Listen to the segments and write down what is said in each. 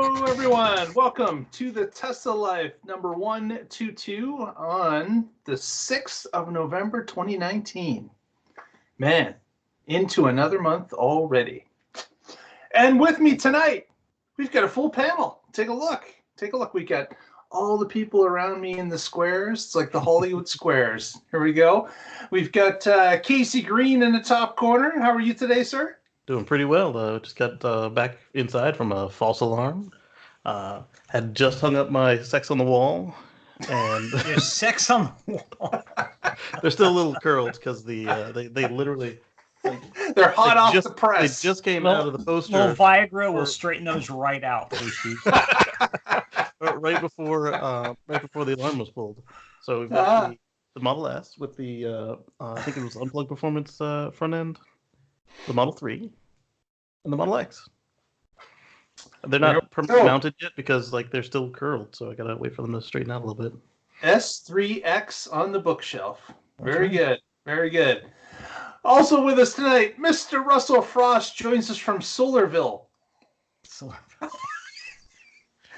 Hello, everyone. Welcome to the Tesla Life number 122 on the 6th of November, 2019. Man, into another month already. And with me tonight, we've got a full panel. Take a look. Take a look. We got all the people around me in the squares. It's like the Hollywood squares. Here we go. We've got Casey Green in the top corner. How are you today, sir? Doing pretty well. Just got back inside from a false alarm. Had just hung up my sex on the wall, and There's sex on the wall. they're still a little curled because they literally they're hot off the press. They just came out of the poster. Little Viagra will straighten those right out, Casey. right before the alarm was pulled. So we've got the Model S with the I think it was unplugged performance front end, the Model 3, and the Model X. They're not permanently mounted yet because they're still curled, so I gotta wait for them to straighten out a little bit. S3X on the bookshelf. Very good. Very good. Also with us tonight, Mr. Russell Frost joins us from Solarville.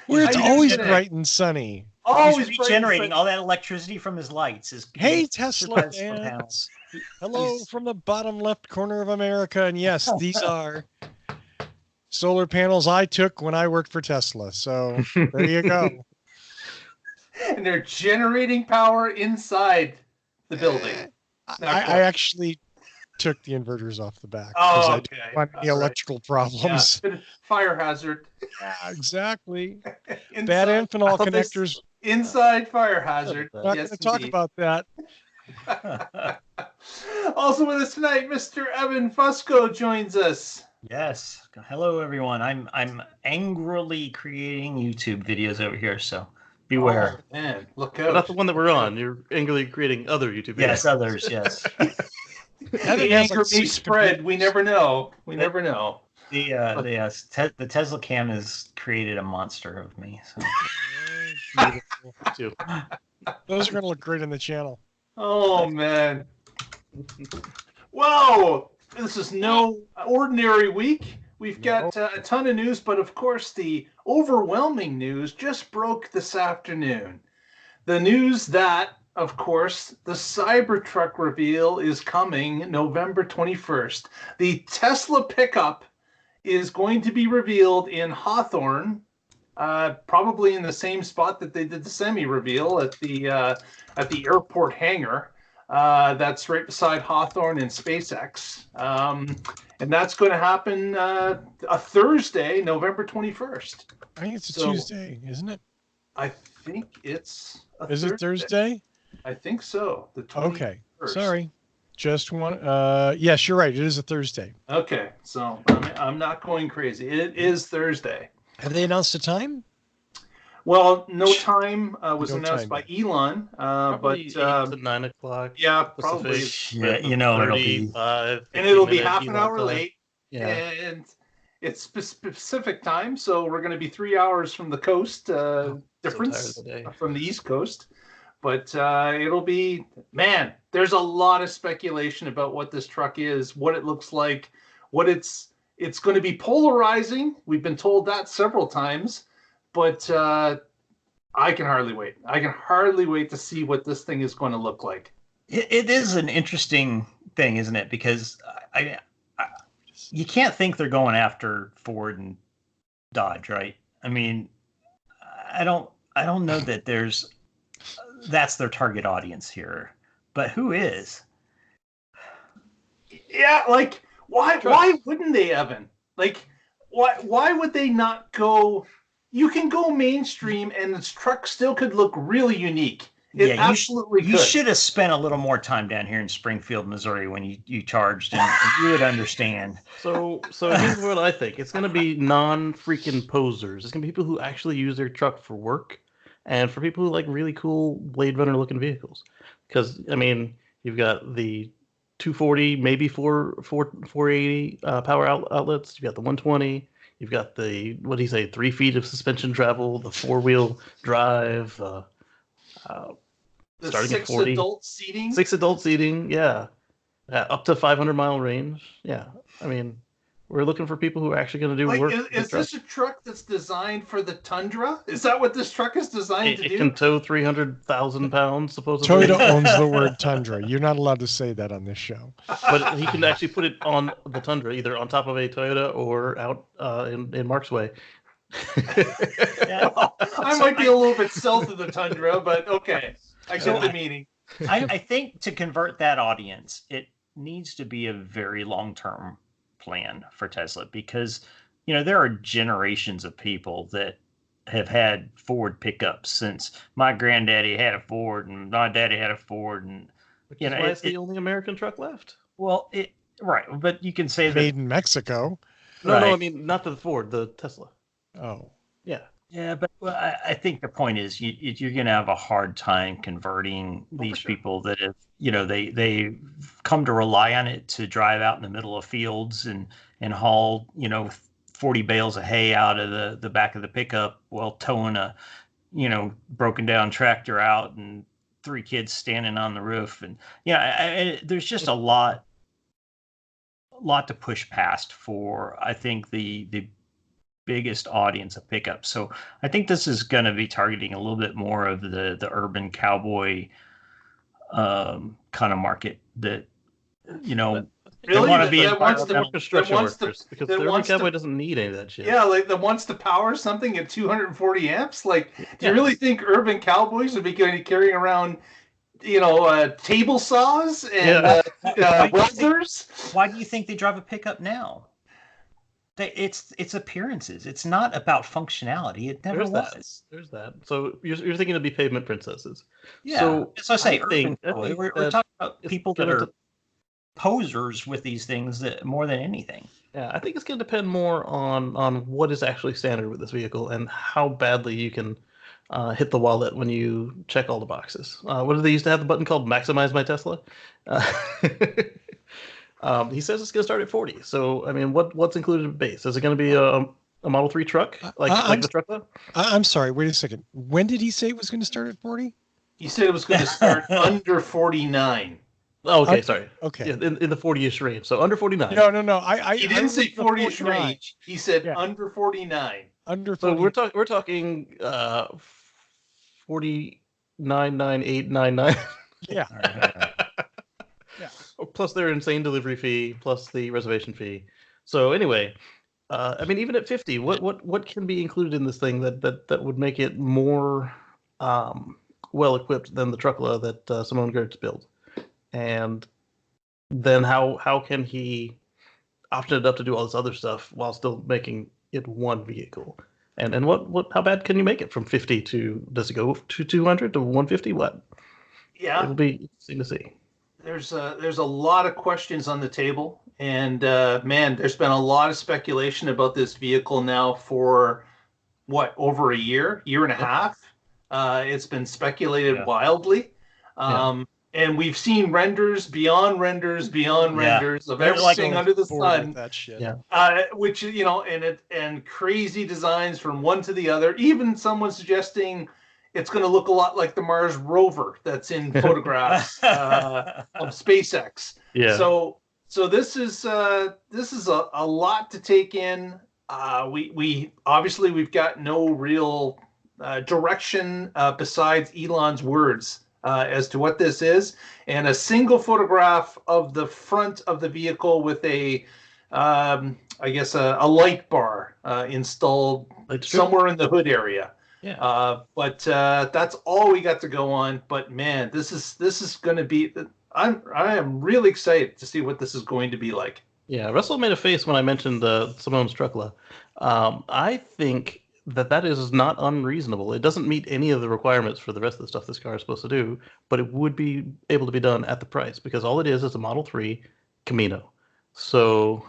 Where it's always bright and sunny. Always regenerating all that electricity from his lights. Hey, Tesla fans. Hello from the bottom left corner of America. And yes, these are solar panels I took when I worked for Tesla. So there you go. And they're generating power inside the building. I actually took the inverters off the back. Oh, I didn't want any electrical problems. Yeah, fire hazard. Yeah, exactly. Bad Amphenol connectors. Inside fire hazard. Not going to talk about that. Also with us tonight, Mr. Evan Fusco joins us. Yes. Hello, everyone. I'm angrily creating YouTube videos over here, so beware. Oh, man, look out. But not the one that we're on. You're angerly creating other YouTube videos. Yes, others, yes. The anger may spread. We never know. We never know. The Tesla cam has created a monster of me. So. Beautiful. Those are going to look great on the channel. Oh, man. Whoa! This is no ordinary week. We've got a ton of news, but of course the overwhelming news just broke this afternoon. The news that, of course, the CyberTruck reveal is coming November 21st. The Tesla pickup is going to be revealed in Hawthorne, probably in the same spot that they did the semi reveal at the airport hangar. That's right beside Hawthorne and SpaceX. And that's going to happen a Thursday, November 21st. I think it's a Tuesday, isn't it? I think it's Is it Thursday? I think so. The 21st. Okay. Sorry. Just one. Yes, you're right. It is a Thursday. Okay. So I'm not going crazy. It is Thursday. Have they announced a time? Well, no time was announced by Elon, but 8 to 9 o'clock. Yeah, probably. Yeah, it'll be, and it'll be half an hour late. Yeah, and it's specific time, so we're going to be 3 hours from the coast difference from the East Coast. But it'll be, man. There's a lot of speculation about what this truck is, what it looks like, what it's going to be polarizing. We've been told that several times. But I can hardly wait. I can hardly wait to see what this thing is going to look like. It is an interesting thing, isn't it? Because you can't think they're going after Ford and Dodge, right? I mean, I don't know that that's their target audience here. But who is? Yeah, why wouldn't they, Evan? Why would they not go? You can go mainstream, and this truck still could look really unique. Absolutely you should have spent a little more time down here in Springfield, Missouri, when you charged, and you would understand. So here's what I think. It's going to be non-freaking posers. It's going to be people who actually use their truck for work, and for people who like really cool Blade Runner-looking vehicles. Because, I mean, you've got the 240, maybe 480 power outlets. You've got the 120. You've got the, 3 feet of suspension travel, the 4-wheel drive, starting at 40. 6 adult seating? 6 adult seating, yeah. Up to 500-mile range. Yeah, I mean, We're looking for people who are actually going to do Like, work. is this a truck that's designed for the Tundra? Is that what this truck is designed to do? It can tow 300,000 pounds, supposedly. Toyota owns the word Tundra. You're not allowed to say that on this show. But he can actually put it on the Tundra, either on top of a Toyota or out in Mark's way. Well, I might be a little bit south of the Tundra, but okay. I get the meaning. I think to convert that audience, it needs to be a very long-term plan for Tesla, because there are generations of people that have had Ford pickups since my granddaddy had a Ford and my daddy had a Ford, and Which is why it's the only American truck left. Well, right, but you can say that Made in Mexico. No, Right. I mean not the Ford, the Tesla. Oh. Yeah, but I think the point is you're going to have a hard time converting these people that have, they've come to rely on it to drive out in the middle of fields and haul, 40 bales of hay out of the back of the pickup while towing a, broken down tractor out and 3 kids standing on the roof. And there's just a lot to push past for, I think, the biggest audience of pickups. So I think this is going to be targeting a little bit more of the urban cowboy kind of market that Really? they want to be That wants environmental. Construction wants to- workers, because that the urban wants to- cowboy doesn't need any of that shit. Yeah, like that wants to power something at 240 amps. Like, do Yeah. you really think urban cowboys would be carrying around, table saws and welders? Why do you think they drive a pickup now? It's appearances. It's not about functionality. It never was. There's that. So you're thinking it'd be pavement princesses. Yeah. So So I say I urban think cowboy. We're that talking about it's people that gonna are posers with these things that more than anything. Yeah, I think it's going to depend more on what is actually standard with this vehicle and how badly you can hit the wallet when you check all the boxes. What did they used to have the button called "Maximize My Tesla"? He says it's going to start at 40. So, I mean, what's included in base? Is it going to be a Model 3 truck like the truck though? I'm sorry. Wait a second. When did he say it was going to start at 40? He said it was going to start under 49. Oh, okay, sorry. Okay. Yeah, in the 40-ish range. So under 49. No. He didn't say 40-ish 49. range. He said Yeah. under 49. Under So 40. we're talking 49,98999. Yeah. Plus their insane delivery fee, plus the reservation fee. So anyway, I mean, even at 50, what can be included in this thing that would make it more well equipped than the truckla that Simone Gertz built? And then how can he option it up to do all this other stuff while still making it one vehicle? And how bad can you make it from 50 to, does it go to 200 to 150? What? Yeah. It'll be interesting to see. There's a lot of questions on the table, and man, there's been a lot of speculation about this vehicle now for over a year and a half. It's been speculated wildly, and we've seen renders beyond renders of everything under the sun. That shit. Yeah. Which and crazy designs from one to the other. Even someone suggesting it's going to look a lot like the Mars rover that's in photographs of SpaceX. Yeah. So this is a lot to take in. We obviously we've got no real direction besides Elon's words as to what this is, and a single photograph of the front of the vehicle with a light bar installed somewhere in the hood area. Yeah. But that's all we got to go on. But man, this is going to be. I am really excited to see what this is going to be like. Yeah, Russell made a face when I mentioned Simone's truckla. I think that is not unreasonable. It doesn't meet any of the requirements for the rest of the stuff this car is supposed to do, but it would be able to be done at the price because all it is a Model 3 Camino. So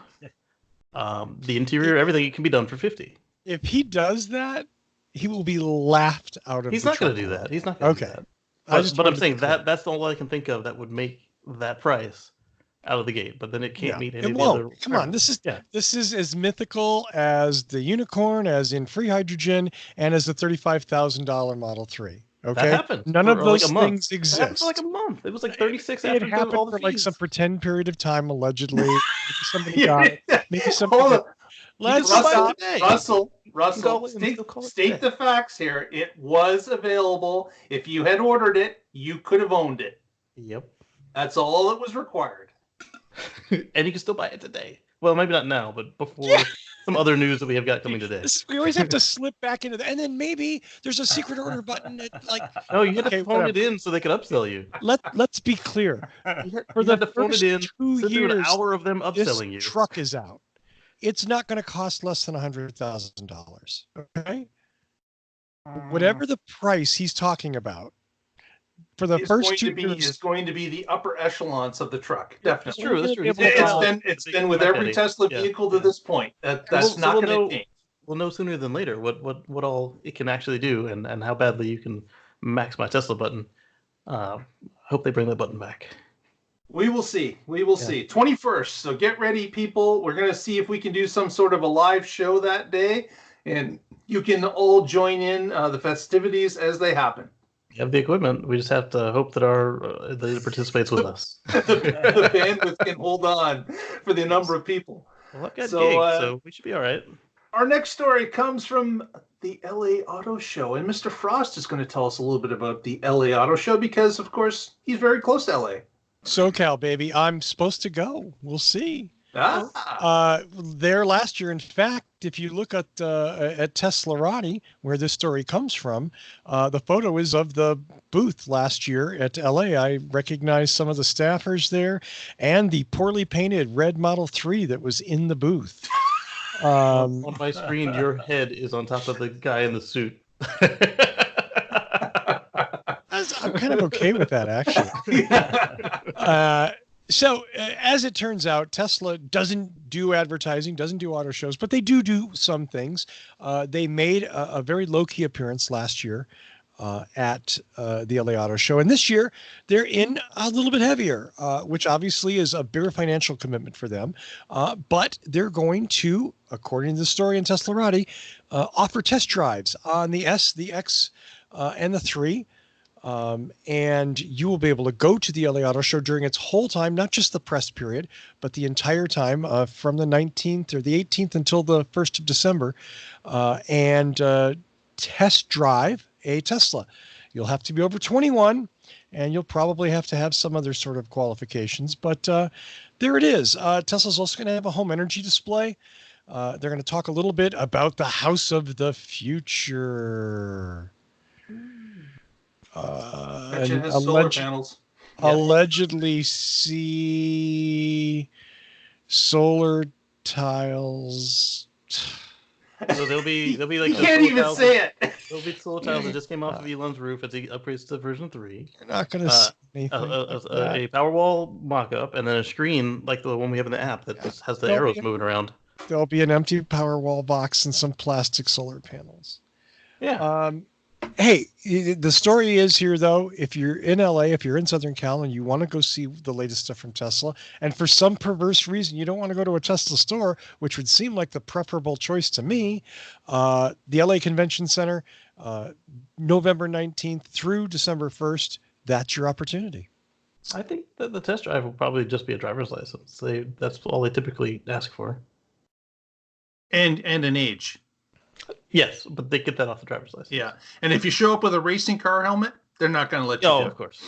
the interior, everything, it can be done for 50. If he does that, he will be laughed out of. He's not going to do that. He's not going to do that. But I'm saying that's all I can think of that would make that price out of the gate. But then it can't meet any of the other. Come on, this is as mythical as the unicorn, as in free hydrogen, and as the $35,000 Model 3. Okay, That happened. none for of those like a month. things That happened exist. for like a month. It was like 36 It after happened all the for like fees. some pretend period of time, allegedly. Maybe somebody got it. Maybe Hold somebody. on. Let's still buy it stop. today. Russell, call it and state, still call it state today. the facts here. It was available. If you had ordered it, you could have owned it. Yep. That's all that was required. And you can still buy it today. Well, maybe not now, but before some other news that we have got coming today. We always have to slip back into that, and then maybe there's a secret order button that, like, No, you had okay, to phone whatever. it in so they could upsell you. Let's be clear. For You the had to phone it first in, 2 sit through an years, hour of them this upselling you. truck is out. It's not going to cost less than $100,000. Okay, whatever the price he's talking about for the first 2 years is going to be the upper echelons of the truck. That's Definitely. true. That's true. We're gonna be able to It's been with every Tesla vehicle to this point. That's not going to change. We'll know sooner than later what all it can actually do and how badly you can max my Tesla button. Hope they bring that button back. We will see. We will see. 21st. So get ready, people. We're going to see if we can do some sort of a live show that day, and you can all join in the festivities as they happen. You have the equipment. We just have to hope that our that it participates with us. The bandwidth can hold on for the number of people. Well, I've got gigs, so we should be all right. Our next story comes from the LA Auto Show, and Mr. Frost is going to tell us a little bit about the LA Auto Show because, of course, he's very close to LA. SoCal, baby. I'm supposed to go. We'll see. There last year, in fact, if you look at Teslarati, where this story comes from, the photo is of the booth last year at LA. I recognize some of the staffers there and the poorly painted red Model 3 that was in the booth. On my screen, your head is on top of the guy in the suit. I'm kind of okay with that, actually. So, as it turns out, Tesla doesn't do advertising, doesn't do auto shows, but they do some things. They made a very low-key appearance last year at the LA Auto Show. And this year, they're in a little bit heavier, which obviously is a bigger financial commitment for them. But they're going to, according to the story in Teslarati, offer test drives on the S, the X, and the 3. And you will be able to go to the LA Auto Show during its whole time, not just the press period, but the entire time from the 19th or the 18th until the 1st of December, and test drive a Tesla. You'll have to be over 21, and you'll probably have to have some other sort of qualifications, but there it is. Tesla's also going to have a home energy display. They're going to talk a little bit about the house of the future. It has solar panels. Allegedly see solar tiles. So they'll be like you can't even say it. There'll be solar tiles that just came off of Elon's roof as he upgrades to version 3. You're not going to see anything. A Powerwall mock-up, and then a screen like the one we have in the app that just has the arrows moving around. There'll be an empty Powerwall box and some plastic solar panels. Yeah. Hey, the story is here, though, if you're in LA, if you're in Southern Cal and you want to go see the latest stuff from Tesla, and for some perverse reason you don't want to go to a Tesla store, which would seem like the preferable choice to me, the LA Convention Center, November 19th through December 1st, that's your opportunity. I think that the test drive will probably just be a driver's license. That's all they typically ask for. And an age. Yes, but they get that off the driver's license. Yeah, and if you show up with a racing car helmet, they're not going to let you do it. Of course.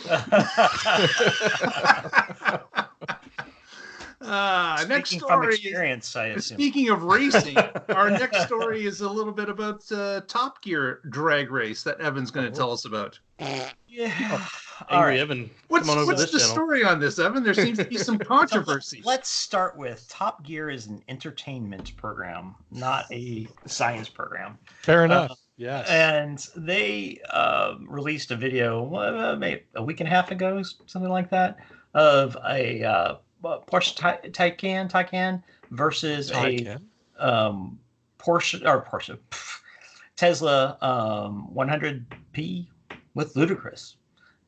Next Speaking story. From experience, I assume. Speaking of racing, our next story is a little bit about Top Gear drag race that Evan's going to tell us about. Yeah. All right, Evan. What's the story on this, Evan? There seems to be some controversy. So let's start with Top Gear is an entertainment program, not a science program. Fair enough. Yes. And they released a video maybe a week and a half ago, something like that, of a Porsche Taycan versus a Porsche Tesla 100P with Ludicrous.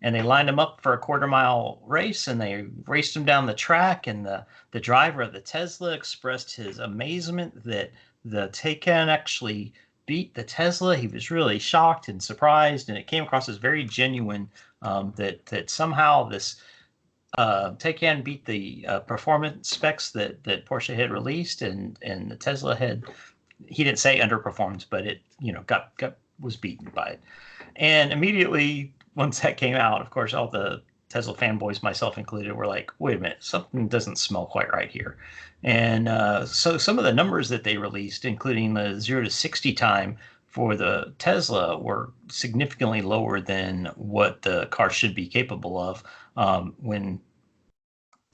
And they lined them up for a quarter-mile race, and they raced them down the track. And the driver of the Tesla expressed his amazement that the Taycan actually beat the Tesla. He was really shocked and surprised, and it came across as very genuine that somehow this Taycan beat the performance specs that Porsche had released, and the Tesla had, he didn't say underperformed, but it was beaten by it. And immediately once that came out, of course, all the Tesla fanboys, myself included, were like, wait a minute, something doesn't smell quite right here. And so some of the numbers that they released, including the 0 to 60 time for the Tesla, were significantly lower than what the car should be capable of when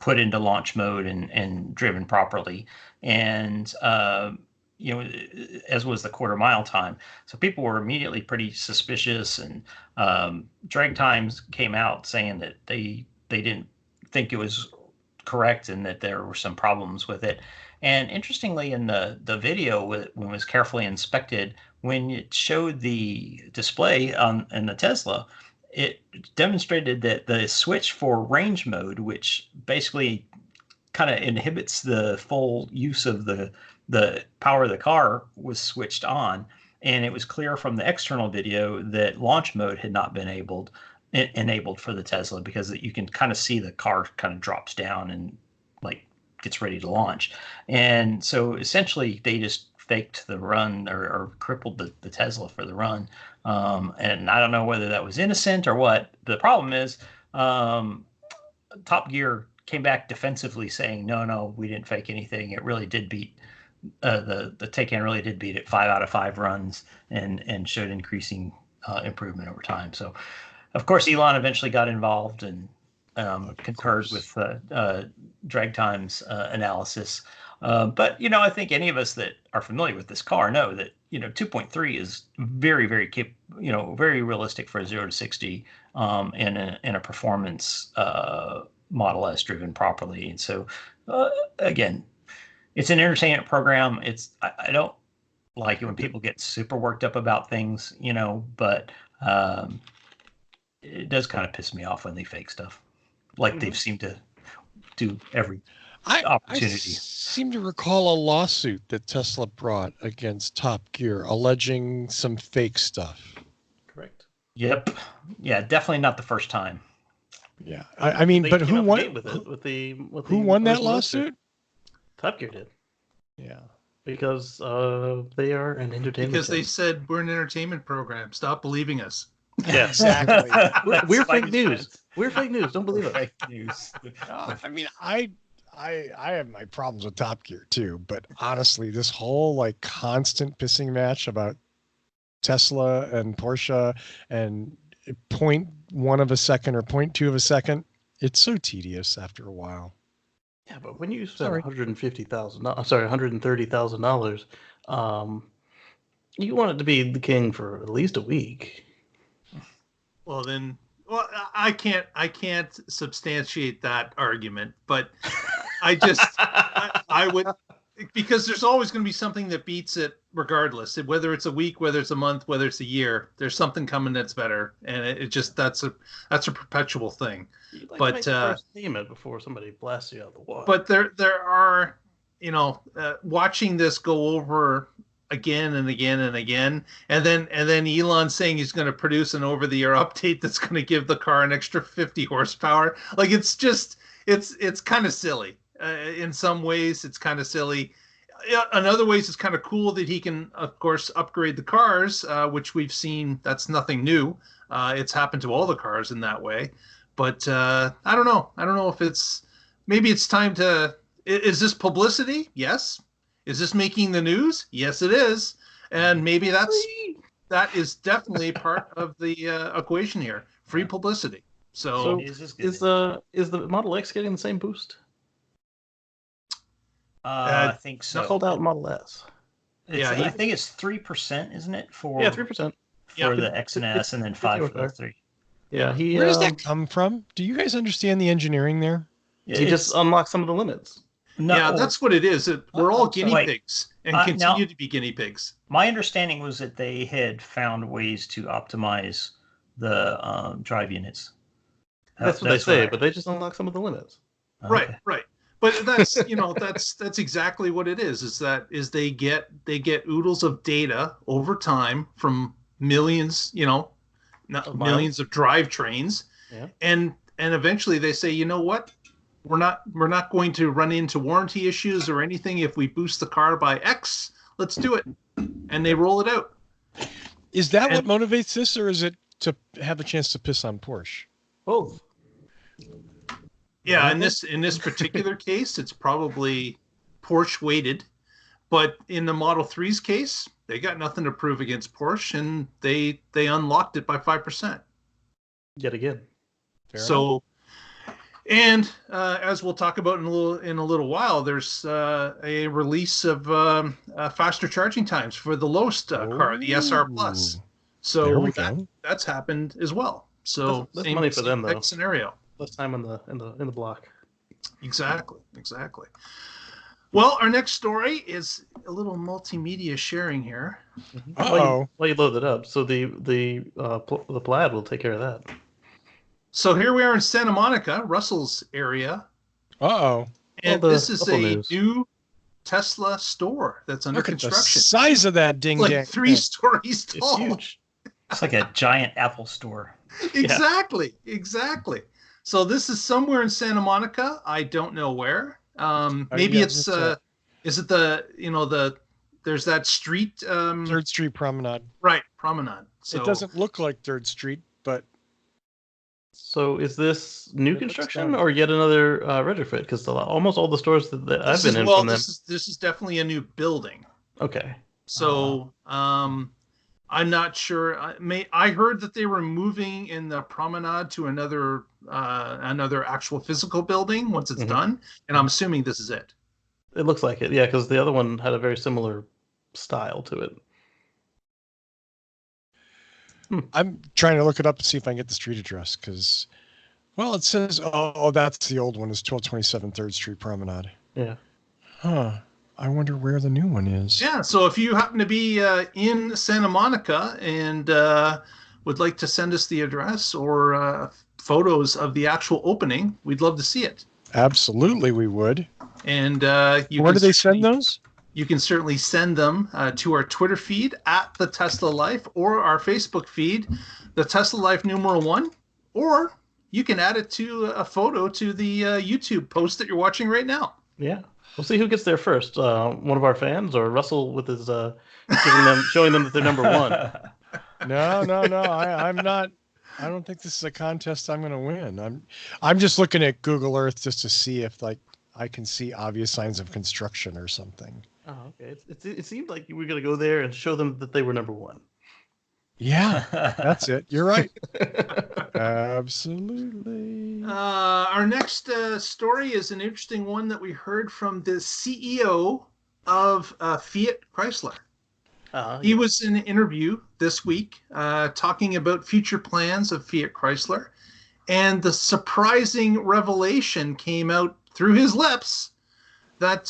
put into launch mode and driven properly. And as was the quarter mile time. So people were immediately pretty suspicious, and drag times came out saying that they didn't think it was correct and that there were some problems with it. And interestingly, in the video, when it was carefully inspected, when it showed the display in the Tesla, it demonstrated that the switch for range mode, which basically kind of inhibits the full use of the power of the car, was switched on. And it was clear from the external video that launch mode had not been enabled for the Tesla, because you can kind of see the car kind of drops down and like gets ready to launch. And so essentially they just faked the run or crippled the Tesla for the run. And I don't know whether that was innocent or what. The problem is Top Gear came back defensively saying, no, we didn't fake anything. It really did beat the Taycan really did beat it 5 out of 5 runs and showed increasing improvement over time. So, of course, Elon eventually got involved and concurred with drag times analysis. But, I think any of us that are familiar with this car know that, 2.3 is very, very very realistic for a 0 to 60 in a performance Model S driven properly. And so, again, it's an entertainment program. I don't like it when people get super worked up about things, but it does kind of piss me off when they fake stuff, like they've seemed to do every opportunity. I seem to recall a lawsuit that Tesla brought against Top Gear alleging some fake stuff. Correct. Yep. Yeah, definitely not the first time. Yeah, I mean, but who won? Who won that lawsuit? Top Gear did. Yeah, because they are an entertainment. Because they said we're an entertainment program. Stop believing us. Yeah, exactly. we're fake news. We're fake news. Don't believe it. Fake news. I mean, I have my problems with Top Gear too, but honestly, this whole constant pissing match about Tesla and Porsche and 0.1 of a second or 0.2 of a second, it's so tedious after a while. Yeah, but when you spend $130,000, you want it to be the king for at least a week. Well, I can't substantiate that argument, but I just I would, because there's always going to be something that beats it regardless, whether it's a week, whether it's a month, whether it's a year. There's something coming that's better, and it just that's a perpetual thing. But make the first statement before somebody blasts you out the water. But there are watching this go over again and again and again, and then Elon saying he's going to produce an over-the-air update that's going to give the car an extra 50 horsepower. Like, it's kind of silly. In some ways, it's kind of silly. In other ways, it's kind of cool that he can, of course, upgrade the cars, which we've seen. That's nothing new. It's happened to all the cars in that way. But I don't know. I don't know if maybe it's time to. Is this publicity? Yes. Is this making the news? Yes, it is. And maybe that is definitely part of the equation here. Free publicity. So is the Model X getting the same boost? I think so. It's called out Model S. I think it's 3%, isn't it? 3% for the X and S, and then 5 for the 3. Yeah, where does that come from? Do you guys understand the engineering there? He just unlocks some of the limits. No, yeah, that's what it is. We're all guinea pigs and continue to be guinea pigs. My understanding was that they had found ways to optimize the drive units. That's what they say, but they just unlock some of the limits. Right. But that's that's exactly what it is. Is they get oodles of data over time from millions, not millions of drivetrains, and eventually they say, you know what, we're not going to run into warranty issues or anything if we boost the car by X. Let's do it, and they roll it out. Is that what motivates this, or is it to have a chance to piss on Porsche? Both. Yeah, in this particular case, it's probably Porsche weighted, but in the Model 3's case, they got nothing to prove against Porsche, and they unlocked it by 5%. Yet again. So, and as we'll talk about in a little while, there's a release of faster charging times for the lowest car, the SR Plus. So that's happened as well. So that's money for them, though. Scenario. Less time in the block. Exactly. Well, our next story is a little multimedia sharing here. Well, you load it up, so the Plaid will take care of that. So here we are in Santa Monica, Russell's area. And this is a new Tesla store that's under construction. The size of that ding dang. Like 3 stories tall. It's huge. It's like a giant Apple store. Exactly. So this is somewhere in Santa Monica. I don't know where. Maybe it's is it there's that street 3rd Street Promenade. Right, Promenade. So it doesn't look like 3rd Street, but so is this new construction or yet another retrofit? Because almost all the stores that I've been in from them. This is definitely a new building. Okay. So I'm not sure. I heard that they were moving in the Promenade to another actual physical building once it's done, and I'm assuming this is it. It looks like it, yeah, because the other one had a very similar style to it. I'm trying to look it up and see if I can get the street address because, well, it says, that's the old one. It's 1227 3rd Street Promenade. Yeah. Huh. I wonder where the new one is. Yeah, so if you happen to be in Santa Monica and would like to send us the address or photos of the actual opening, we'd love to see it. Absolutely, we would. And where do they send those? You can certainly send them to our Twitter feed at The Tesla Life or our Facebook feed, The Tesla Life #1, or you can add it to a photo to the YouTube post that you're watching right now. Yeah. We'll see who gets there first. One of our fans or Russell with his showing them that they're #1. No. I'm not. I don't think this is a contest I'm going to win. I'm just looking at Google Earth just to see if I can see obvious signs of construction or something. Oh, okay. It seemed like you were going to go there and show them that they were #1. Yeah, that's it. You're right. Absolutely. Our next story is an interesting one that we heard from the CEO of Fiat Chrysler. He was in an interview this week talking about future plans of Fiat Chrysler, and the surprising revelation came out through his lips that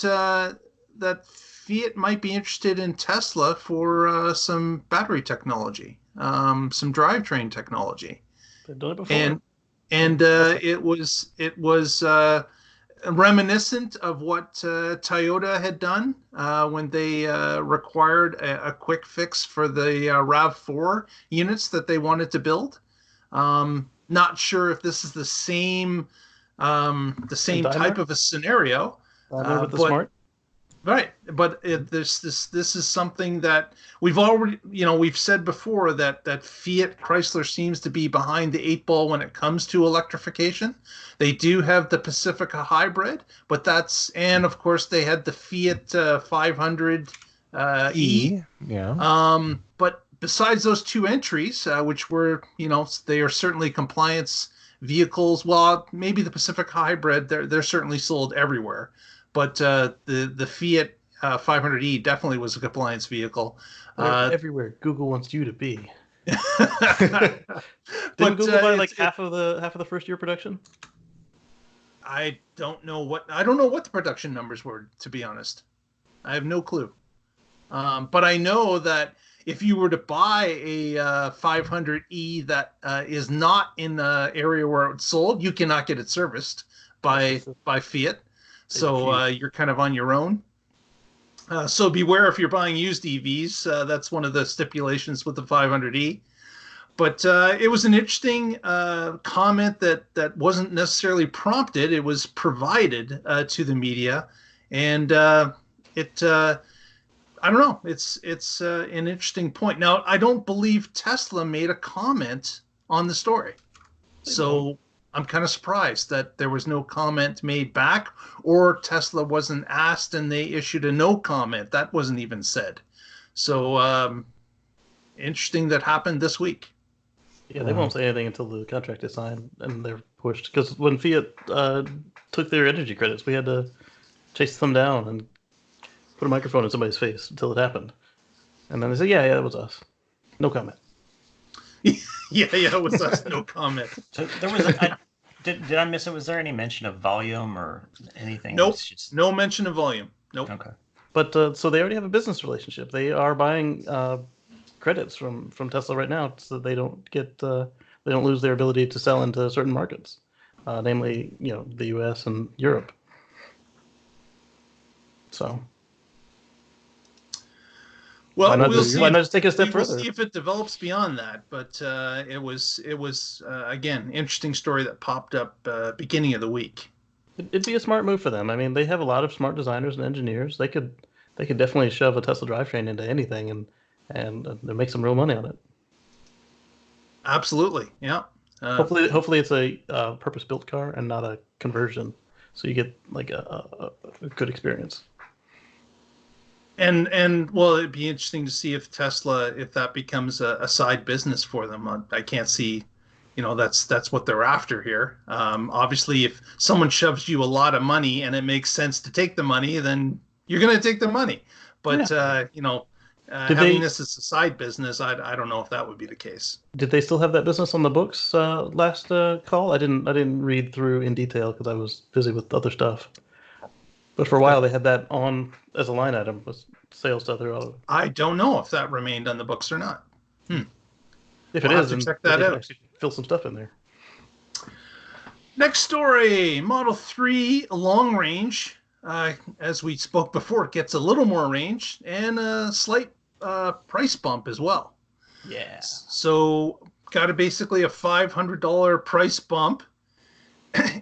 Fiat might be interested in Tesla for some battery technology, some drivetrain technology. They've done it before. And it was reminiscent of what Toyota had done when they required a quick fix for the RAV4 units that they wanted to build. Not sure if this is the same type of a scenario. Smart. Right, but this is something that we've already, we've said before that Fiat Chrysler seems to be behind the 8 ball when it comes to electrification. They do have the Pacifica hybrid, but and of course they had the Fiat 500 E. Yeah. But besides those 2 entries, which were, they are certainly compliance vehicles. Well, maybe the Pacifica hybrid, they're certainly sold everywhere. But the Fiat 500e definitely was a compliance vehicle. Everywhere Google wants you to be. Didn't Google buy like half of the first year production? I don't know what the production numbers were, to be honest. I have no clue. But I know that if you were to buy a 500e that is not in the area where it's sold, you cannot get it serviced by Fiat. So you're kind of on your own. So beware if you're buying used EVs. That's one of the stipulations with the 500e. But it was an interesting comment that wasn't necessarily prompted. It was provided to the media, and I don't know. It's an interesting point. Now, I don't believe Tesla made a comment on the story, so I'm kind of surprised that there was no comment made back, or Tesla wasn't asked and they issued a no comment. That wasn't even said. So interesting that happened this week. Yeah, they won't say anything until the contract is signed and they're pushed. Because when Fiat took their energy credits, we had to chase them down and put a microphone in somebody's face until it happened. And then they said, yeah, that was us. No comment. yeah, it was us. No comment. So there was did I miss it? Was there any mention of volume or anything? Nope. No mention of volume. Nope. Okay. But so they already have a business relationship. They are buying credits from Tesla right now, so they don't get they don't lose their ability to sell into certain markets, namely the U.S. and Europe. So. Well, why not we'll just take it a step further? We'll see if it develops beyond that. But it was again, interesting story that popped up beginning of the week. It'd be a smart move for them. I mean, they have a lot of smart designers and engineers. They could definitely shove a Tesla drivetrain into anything and make some real money on it. Absolutely, yeah. Hopefully it's a purpose-built car and not a conversion, so you get like a good experience. And well, it'd be interesting to see if that becomes a side business for them. I can't see, that's what they're after here. Obviously, if someone shoves you a lot of money and it makes sense to take the money, then you're going to take the money. But having this as a side business, I don't know if that would be the case. Did they still have that business on the books last call? I didn't read through in detail because I was busy with other stuff. But for a while, they had that on as a line item, with sales to other. I don't know if that remained on the books or not. If it is, then check that out. Actually fill some stuff in there. Next story: Model 3 long range. As we spoke before, it gets a little more range and a slight price bump as well. Yeah. So got basically a $500 price bump.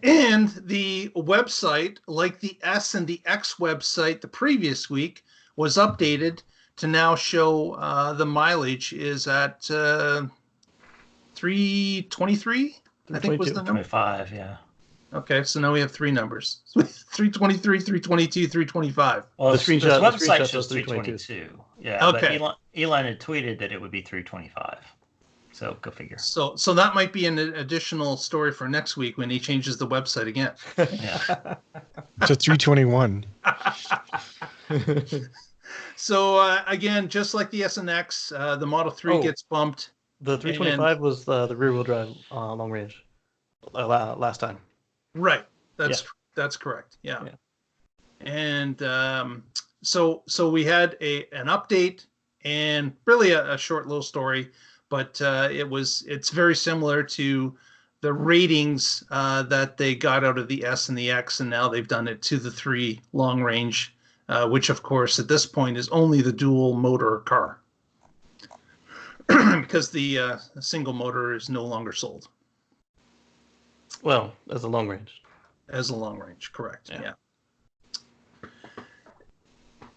And the website, like the S and the X website the previous week, was updated to now show the mileage is at 323, I think was the number. 25, yeah. Okay, so now we have three numbers. 323, 322, 325. Well, the website shows 322. Yeah, okay. But Elon had tweeted that it would be 325. So go figure. So that might be an additional story for next week when he changes the website again. Yeah. It's a 321. So again, just like the S and X, the Model 3 gets bumped. The 325 was the rear-wheel drive long range last time. Right. That's correct. Yeah. And so we had an update and really a short little story. But it's very similar to the ratings that they got out of the S and the X, and now they've done it to the 3 long range, which of course at this point is only the dual motor car, because the single motor is no longer sold. Well, as a long range. As a long range, correct. Yeah.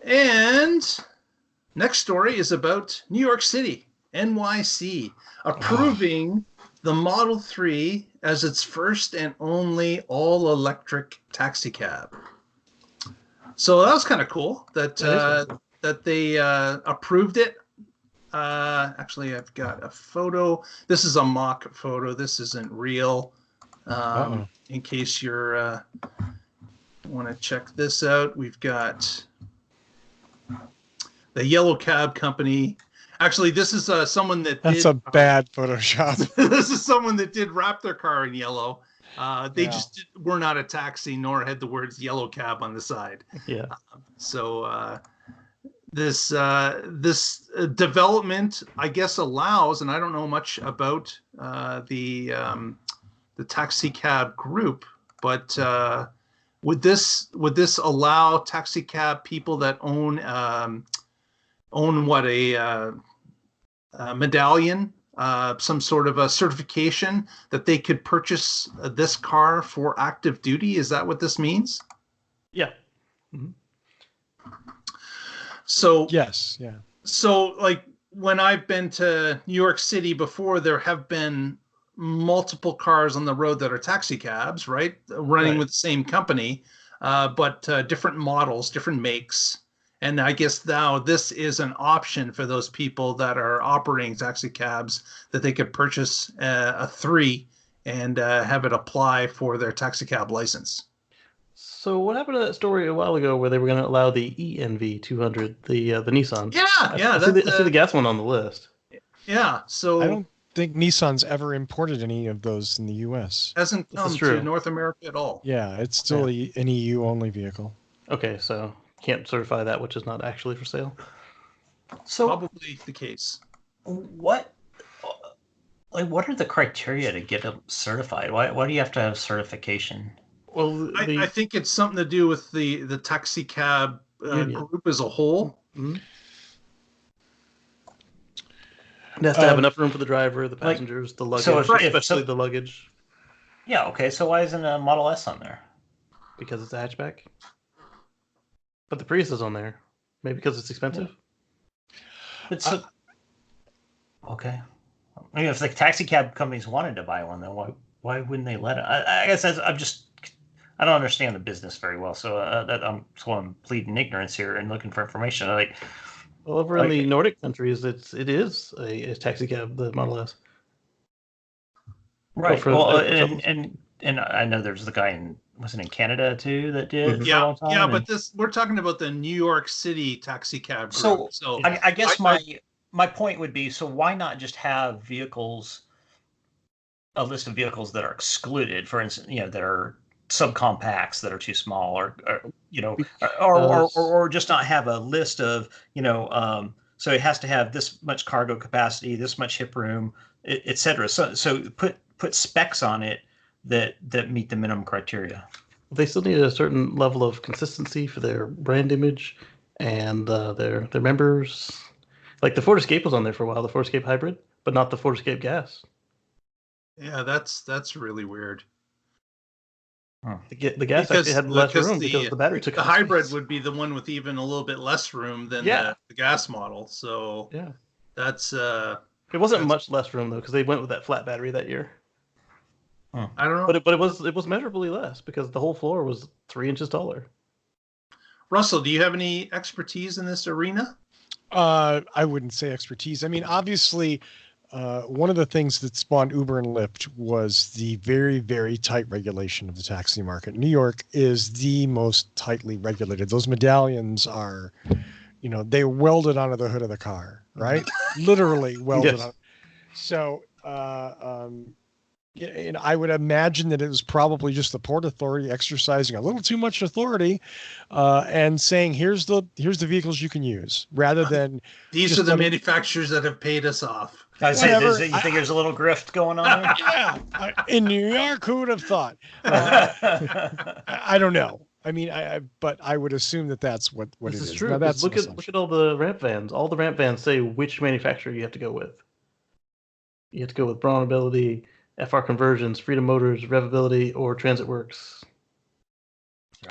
And next story is about New York City. NYC approving the Model 3 as its first and only all-electric taxi cab. So that was kind of cool that they approved it. Actually, I've got a photo. This is a mock photo. This isn't real. In case you're want to check this out, we've got the yellow cab company. Actually, this is someone That's a bad Photoshop. This is someone that did wrap their car in yellow. They just were not a taxi, nor had the words yellow cab on the side. Yeah. So this development, I guess, allows, and I don't know much about the taxi cab group, but Would this allow taxi cab people that own what a medallion, some sort of a certification that they could purchase this car for active duty? Is that what this means? Yeah. Mm-hmm. So yes, yeah. So like when I've been to New York City before, there have been multiple cars on the road that are taxi cabs, right? Running with the same company, but different models, different makes. And I guess now this is an option for those people that are operating taxi cabs, that they could purchase a 3 and have it apply for their taxi cab license. So what happened to that story a while ago where they were going to allow the ENV 200, the Nissan? Yeah. I see the gas one on the list. Yeah. So I don't think Nissan's ever imported any of those in the U.S. Hasn't come to North America at all. Yeah, it's still an EU-only vehicle. Okay, so can't certify that which is not actually for sale. So probably the case. What are the criteria to get them certified? Why do you have to have certification? Well, I think it's something to do with the taxi cab group as a whole. Mm-hmm. It has to have enough room for the driver, the passengers, the luggage, especially the luggage. Yeah, okay. So why isn't a Model S on there? Because it's a hatchback. But the Prius is on there. Maybe because it's expensive. But okay. I mean, if the taxi cab companies wanted to buy one, then why wouldn't they let it? I guess I don't understand the business very well, so I'm pleading ignorance here and looking for information. Well, over in the Nordic countries, it is a taxi cab, the Model S. Right. Well, and I know there's the guy wasn't in Canada too that did. Yeah, but we're talking about the New York City taxi cab group. So I guess my point would be, so why not just have a list of vehicles that are excluded, for instance, that are subcompacts that are too small, or just not have a list of, so it has to have this much cargo capacity, this much hip room, etc. So put specs on it that meet the minimum criteria. They still need a certain level of consistency for their brand image and their members. Like the Ford Escape was on there for a while, the Ford Escape Hybrid, but not the Ford Escape Gas. Yeah, that's really weird. The gas actually had less room because the battery took. The hybrid would be the one with even a little bit less room than the gas model. So that's it wasn't much less room though, because they went with that flat battery that year. I don't know, but it was measurably less because the whole floor was 3 inches taller. Russell, do you have any expertise in this arena? I wouldn't say expertise. I mean, obviously, one of the things that spawned Uber and Lyft was the very, very tight regulation of the taxi market. New York is the most tightly regulated. Those medallions are, they welded onto the hood of the car, right? Literally welded on. So, and I would imagine that it was probably just the Port Authority exercising a little too much authority and saying, here's the vehicles you can use, rather than these are the manufacturers that have paid us off. You think there's a little grift going on there? Yeah. In New York, who would have thought? I don't know. I mean, but I would assume that that's what it is. This is true. Now, look at all the ramp vans. All the ramp vans say which manufacturer you have to go with. You have to go with Braun Ability, FR Conversions, Freedom Motors, Revability, or Transit Works.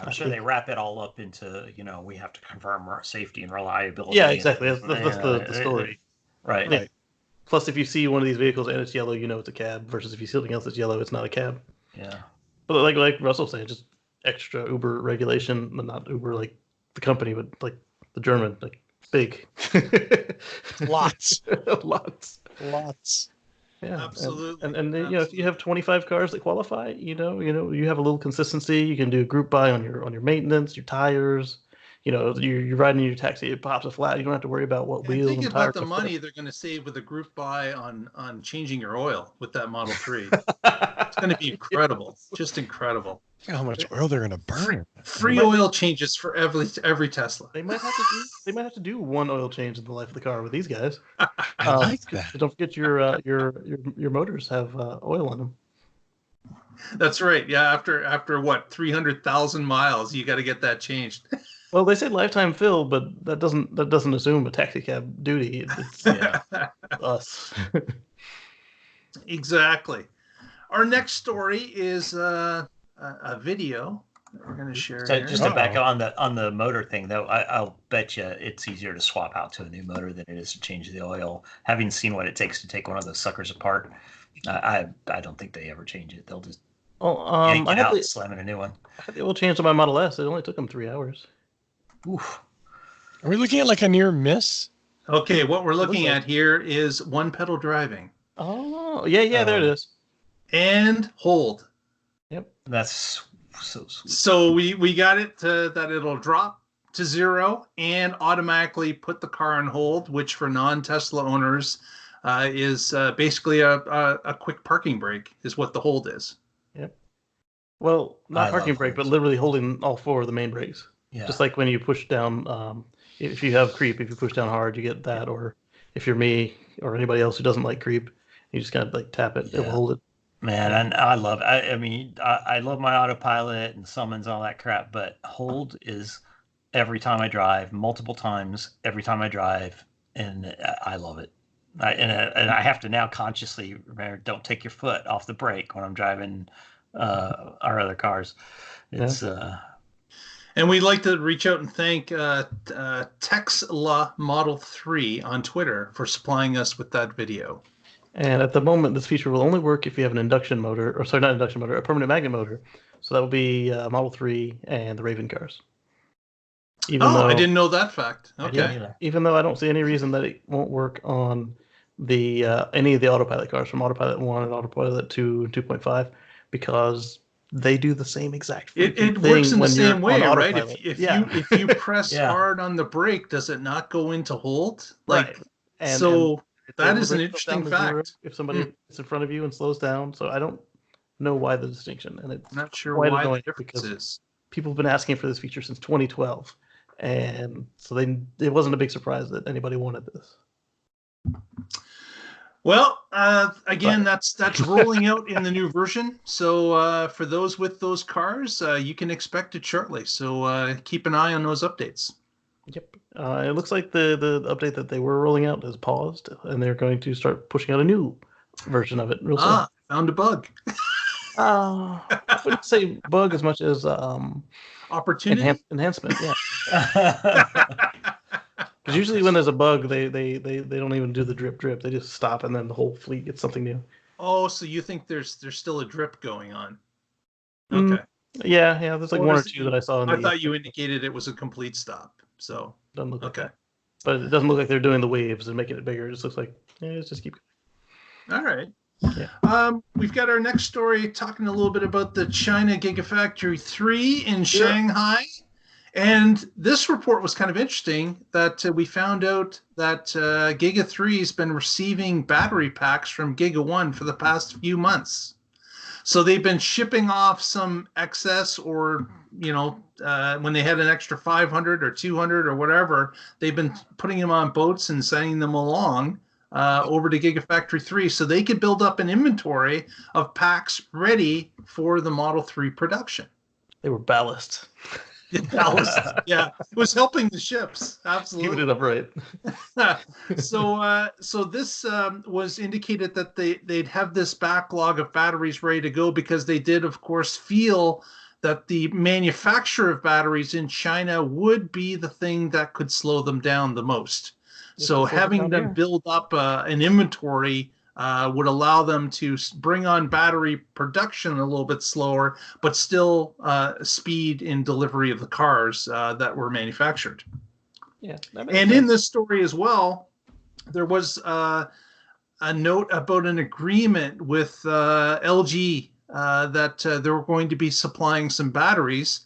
I'm sure they wrap it all up into, we have to confirm our safety and reliability. Yeah, exactly. That's the story. Right. Plus, if you see one of these vehicles and it's yellow, it's a cab. Versus if you see something else that's yellow, it's not a cab. Yeah. But like Russell said, just extra Uber regulation, but not Uber like the company, but like the German, like big. Lots. Yeah, absolutely. And if you have 25 cars that qualify, you have a little consistency. You can do a group buy on your maintenance, your tires. You're riding your taxi, it pops a flat. You don't have to worry about what wheels and tires. Think about the money they're going to save with a group buy on changing your oil with that Model 3. It's going to be incredible, just incredible. How much oil they're going to burn? Free oil changes for every Tesla. They might have to do one oil change in the life of the car with these guys. I like that. Don't forget your motors have oil on them. That's right. Yeah, after what 300,000 miles, you got to get that changed. Well, they say lifetime fill, but that doesn't assume a taxi cab duty. It's us. Exactly. Our next story is a video that we're going to share So here. just to back on the motor thing, though, I'll bet you it's easier to swap out to a new motor than it is to change the oil. Having seen what it takes to take one of those suckers apart, I don't think they ever change it. They'll just yank it out and slam in a new one. I had the oil changed on my Model S. It only took them 3 hours. Oof. Are we looking at like a near miss? Okay, what we're looking at here is one pedal driving. Oh, yeah, there it is. And hold. Yep. That's so sweet. So we got it that it'll drop to 0 and automatically put the car on hold, which for non-Tesla owners is basically a quick parking brake is what the hold is. Yep. Well, not parking brake, but literally holding all 4 of the main brakes. Yeah. Just like when you push down, if you have creep, if you push down hard, you get that. Or if you're me or anybody else who doesn't like creep, you just kind of like tap it, it will hold it. Man, and I love it. I mean, I love my autopilot and summons and all that crap, but hold is every time I drive, multiple times every time I drive, and I love it. And I have to now consciously remember, don't take your foot off the brake when I'm driving our other cars. It's And we'd like to reach out and thank Texla Model 3 on Twitter for supplying us with that video. And at the moment, this feature will only work if you have an induction motor, or sorry, not induction motor, a permanent magnet motor. So that will be Model 3 and the Raven cars. I didn't know that fact. Okay. Yeah, even though I don't see any reason that it won't work on the any of the Autopilot cars from Autopilot 1 and Autopilot 2 and 2.5, because they do the same exact thing. It works in the same way, right? If you press hard on the brake, does it not go into hold? Like, right. That is an interesting fact. If somebody is in front of you and slows down, so I don't know why the distinction, and it's not sure why the difference is. People have been asking for this feature since 2012, and so it wasn't a big surprise that anybody wanted this. Well, again, that's rolling out in the new version. So for those with those cars, you can expect it shortly. So keep an eye on those updates. Yep. It looks like the update that they were rolling out is paused, and they're going to start pushing out a new version of it real soon. Found a bug. I wouldn't say bug as much as opportunity enhancement. Yeah. Because usually when there's a bug, they don't even do the drip. They just stop, and then the whole fleet gets something new. Oh, so you think there's still a drip going on? Okay. Yeah. There's like one or two that I saw. I thought you indicated it was a complete stop. So doesn't look okay. But it doesn't look like they're doing the waves and making it bigger. It just looks like let's just keep going. All right. Yeah. We've got our next story talking a little bit about the China Gigafactory 3 in Shanghai. And this report was kind of interesting that we found out that Giga 3 has been receiving battery packs from Giga 1 for the past few months. So they've been shipping off some excess, or, when they had an extra 500 or 200 or whatever, they've been putting them on boats and sending them along over to Gigafactory 3 so they could build up an inventory of packs ready for the Model 3 production. They were ballast. Yeah, it was helping the ships. Absolutely. Keeping it upright. So this was indicated that they'd have this backlog of batteries ready to go because they did, of course, feel that the manufacture of batteries in China would be the thing that could slow them down the most. So having them build up an inventory would allow them to bring on battery production a little bit slower, but still speed in delivery of the cars that were manufactured. Yeah, and in this story as well, there was a note about an agreement with LG that they were going to be supplying some batteries.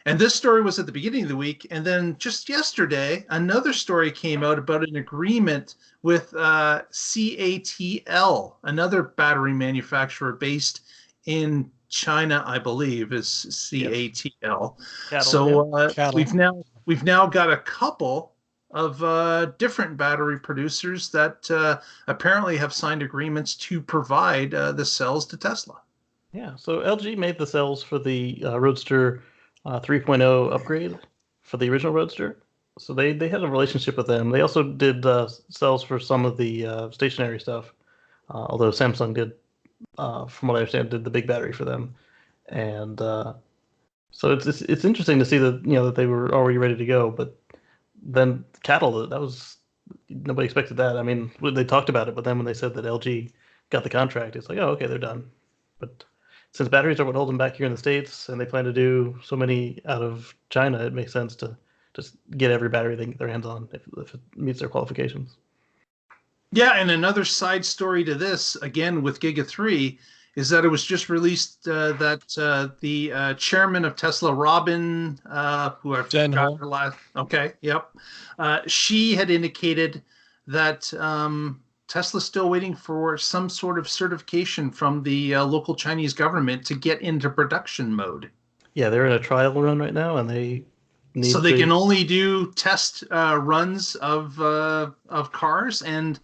And this story was at the beginning of the week. And then just yesterday, another story came out about an agreement with CATL, another battery manufacturer based in China, I believe, is CATL. Yep. So we've now got a couple of different battery producers that apparently have signed agreements to provide the cells to Tesla. Yeah, so LG made the cells for the Roadster 3.0 upgrade for the original Roadster. So they had a relationship with them. They also did cells for some of the stationary stuff, although Samsung did, from what I understand, did the big battery for them. And so it's interesting to see that that they were already ready to go, but then CATL, that was nobody expected that. I mean, they talked about it, but then when they said that LG got the contract, it's like, oh, okay, they're done. But since batteries are what hold them back here in the States, and they plan to do so many out of China, it makes sense to just get every battery they can get their hands on if it meets their qualifications. Yeah, and another side story to this, again with Giga 3, is that it was just released that the chairman of Tesla, Robin, who I forgot her last. Okay, yep. She had indicated that Tesla's still waiting for some sort of certification from the local Chinese government to get into production mode. Yeah, they're in a trial run right now, and they can only do test runs of cars, and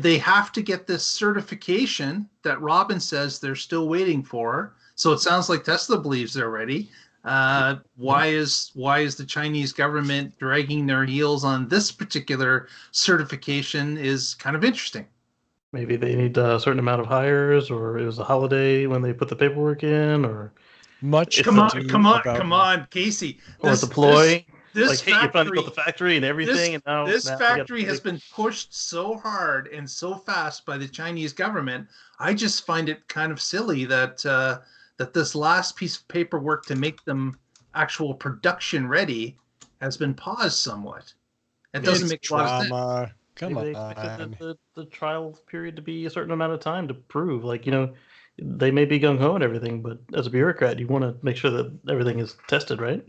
they have to get this certification that Robin says they're still waiting for. So it sounds like Tesla believes they're ready. Why is the Chinese government dragging their heels on this particular certification is kind of interesting. Maybe they need a certain amount of hires, or it was a holiday when they put the paperwork in, or come on, Casey. Or deploy. This factory, you finally built the factory and everything, and now this factory has been pushed so hard and so fast by the Chinese government. I just find it kind of silly that that this last piece of paperwork to make them actual production ready has been paused somewhat. It doesn't make a lot of sense. Come on. They expected the trial period to be a certain amount of time to prove, they may be gung-ho and everything, but as a bureaucrat, you want to make sure that everything is tested, right?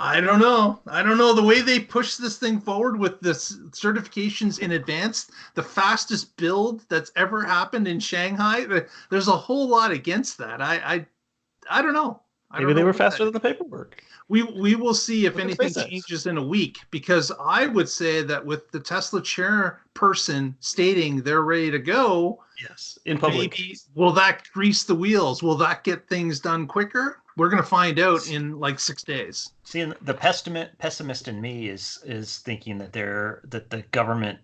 I don't know. The way they push this thing forward with this certifications in advance, the fastest build that's ever happened in Shanghai, there's a whole lot against that. I don't know. Maybe they were faster than the paperwork. We will see if anything changes in a week, because I would say that with the Tesla chairperson stating they're ready to go, yes, in public, maybe, will that grease the wheels? Will that get things done quicker? We're going to find out in like 6 days. See, the pessimist in me is thinking that the government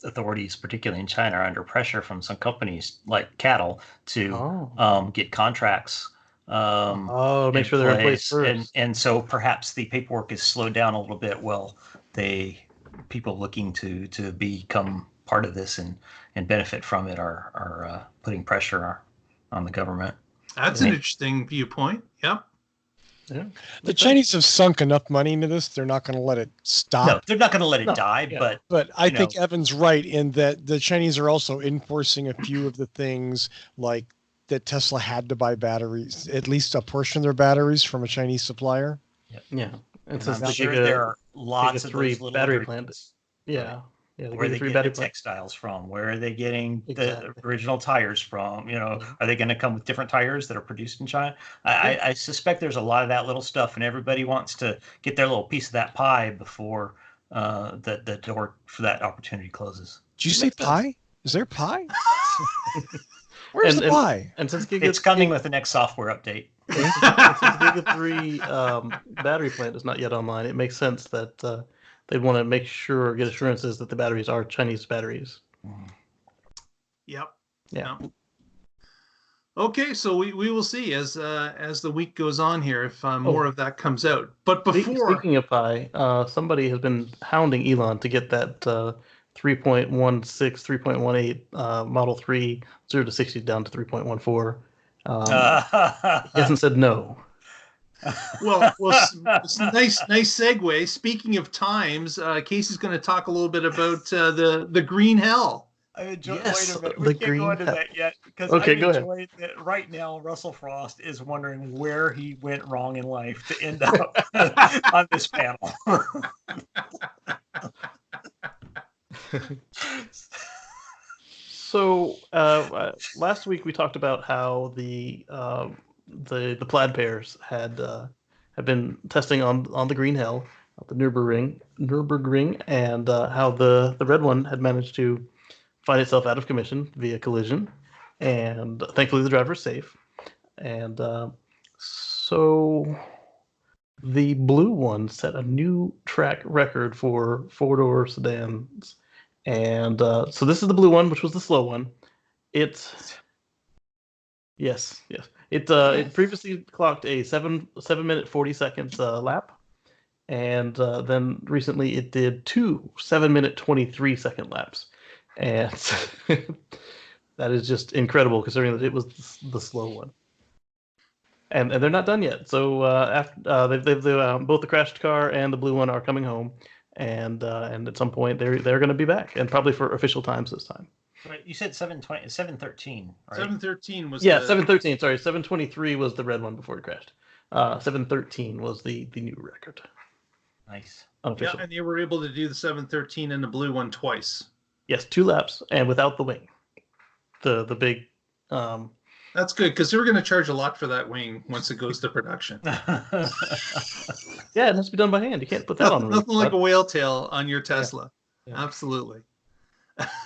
authorities, particularly in China, are under pressure from some companies like CATL to get contracts. Make sure they're in place first. And so perhaps the paperwork is slowed down a little bit while people looking to become part of this and benefit from it are putting pressure on the government. That's an interesting viewpoint. Yep. Yeah. The Chinese have sunk enough money into this; they're not going to let it stop. No, they're not going to let it die. Yeah. But I think Evan's right in that the Chinese are also enforcing a few of the things, like that Tesla had to buy batteries, at least a portion of their batteries, from a Chinese supplier. Yeah, and I'm sure there are lots of those little battery plants. Yeah. Yeah, where are they getting the textiles from? Where are they getting the original tires from? Are they going to come with different tires that are produced in China? I suspect there's a lot of that little stuff, and everybody wants to get their little piece of that pie before the door for that opportunity closes. Did you say pie? Is there pie? Where's the pie? And since it's coming with the next software update. Since Giga 3 battery plant is not yet online, it makes sense that they'd want to make sure, get assurances that the batteries are Chinese batteries. Yep. Yeah. Okay, so we will see as the week goes on here if more of that comes out. But before speaking of pie, somebody has been hounding Elon to get that 3.16, 3.18 Model 3 0 to 60 down to 3.14. He hasn't said no. Well, nice segue. Speaking of times, Casey's going to talk a little bit about the green hell. Wait a minute. We can't go into that yet because go ahead. That right now Russell Frost is wondering where he went wrong in life to end up on this panel. So last week we talked about how the plaid bears had been testing on the green hell, the Nurburgring, and how the red one had managed to find itself out of commission via collision, and thankfully the driver is safe. And so the blue one set a new track record for four-door sedans. And so this is the blue one, which was the slow one. Yes. It previously clocked a 7-minute 40 seconds lap. And then recently it did 2 7-minute 23 second laps. And that is just incredible considering that it was the slow one. And they're not done yet. So after they've both the crashed car and the blue one are coming home, and at some point they're going to be back, and probably for official times this time. Wait, you said 713, right? 713 was 713. Sorry, 723 was the red one before it crashed. 713 was the new record. Nice. Unofficial. Yeah, and you were able to do the 713 and the blue one twice. Yes, 2 laps and without the wing. The big. That's good because they were going to charge a lot for that wing once it goes to production. Yeah, it has to be done by hand. You can't put that on. Nothing like a whale tail on your Tesla. Yeah. Absolutely.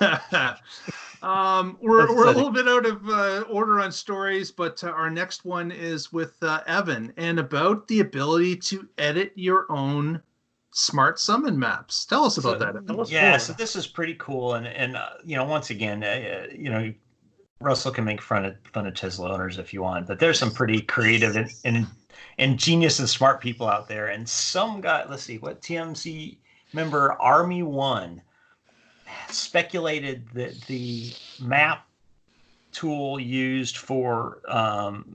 We're a little bit out of order on stories, but our next one is with Evan and about the ability to edit your own smart summon maps. Tell us about that, Evan. Yeah, so this is pretty cool, and once again, Russell can make fun of Tesla owners if you want, but there's some pretty creative and ingenious and smart people out there. And some guy, let's see, what TMC member Army One speculated that the map tool used for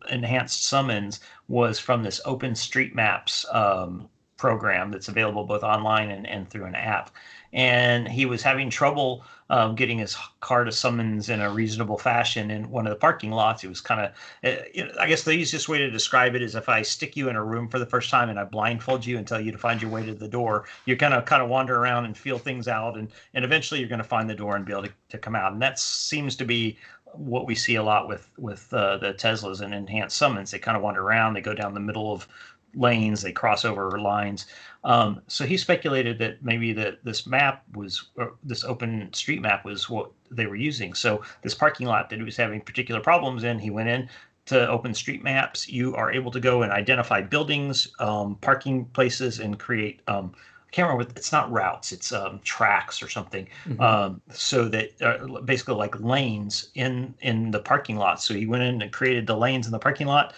enhanced summons was from this OpenStreetMaps program that's available both online and through an app. And he was having trouble getting his car to summons in a reasonable fashion in one of the parking lots. It was kind of, I guess the easiest way to describe it is if I stick you in a room for the first time and I blindfold you and tell you to find your way to the door, you're going to kind of wander around and feel things out. And eventually you're going to find the door and be able to come out. And that seems to be what we see a lot with the Teslas and enhanced summons. They kind of wander around, they go down the middle of lanes, they cross over lines. So he speculated that maybe this map was, this OpenStreetMap was what they were using. So this parking lot that he was having particular problems in, he went in to OpenStreetMaps. You are able to go and identify buildings, parking places, and create, I can't remember, it's not routes, it's tracks or something. Mm-hmm. So that basically like lanes in the parking lot. So he went in and created the lanes in the parking lot,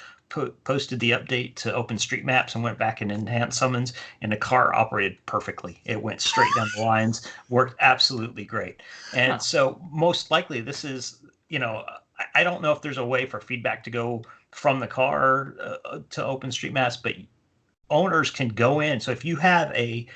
posted the update to OpenStreetMaps and went back and enhanced summons, and the car operated perfectly. It went straight down the lines, worked absolutely great. And so most likely this is, I don't know if there's a way for feedback to go from the car to OpenStreetMaps, but owners can go in. So if you have a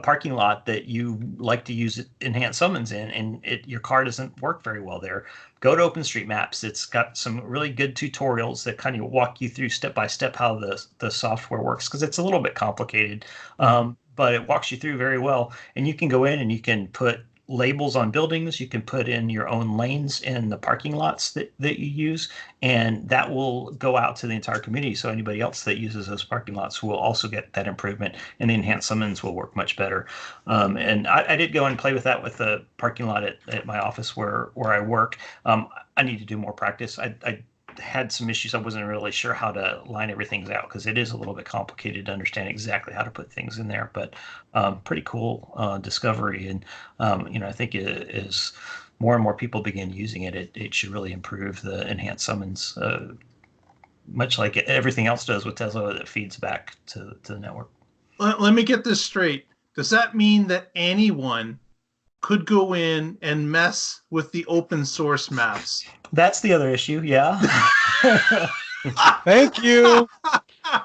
parking lot that you like to use enhanced summons in, and your car doesn't work very well there, go to OpenStreetMaps. It's got some really good tutorials that kind of walk you through step by step how the software works, because it's a little bit complicated, but it walks you through very well. And you can go in and you can put labels on buildings. You can put in your own lanes in the parking lots that you use, and that will go out to the entire community. So anybody else that uses those parking lots will also get that improvement, and the enhanced summons will work much better. And I did go and play with that with the parking lot at my office where I work. I need to do more practice. I had some issues. I wasn't really sure how to line everything out because it is a little bit complicated to understand exactly how to put things in there, but pretty cool discovery. And, I think as more and more people begin using it, it should really improve the enhanced summons, much like everything else does with Tesla that feeds back to the network. Let me get this straight. Does that mean that anyone could go in and mess with the open source maps? That's the other issue, yeah. Thank you.